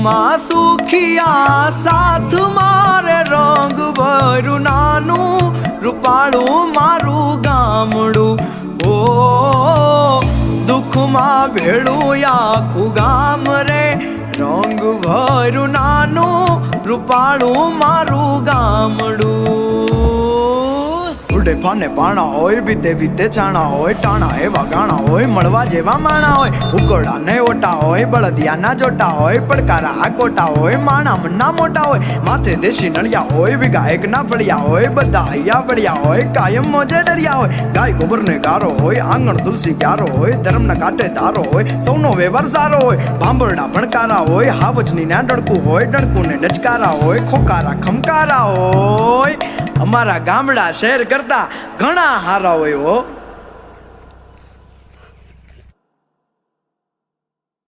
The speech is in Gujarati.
માં સુખિયા સાથ મારે રંગ ભર્યું નાનું રૂપાળું મારું ગામડું ઓ દુઃખમાં ભેળું આખું ગામ રે રંગ ભર્યું નાનું રૂપાળું મારું ગામડું ઉડે ફાને પાણા હોય વિધે વિધે છાણા હોય ટાણા એવા ગાણા હોય મળવા જેવા માણા હોય ઉકોડા ને ઓટા હોય બળદિયાના જોટા હોય પડકારા આકોટા હોય માણા મન્ના મોટા હોય માથે દેશી નળિયા હોય વિઘા એક ના ફળિયા હોય બધા હૈયા વળિયા હોય કાયમ મોજે દરિયા હોય ગાય ગોબર ને ગારો હોય આંગણ તુલસી ક્યારો હોય ધર્મના કાંઠે ધારો હોય સૌનો વ્યવહાર સારો હોય ભાંભરડા ભણકારા હોય હાવજની ના ડણકું હોય ડણકું ને ડચકારા હોય ખોકારા ખમકારા હોય અમારા ગામડા શહેર કરતા ઘણા હારા હોય હો।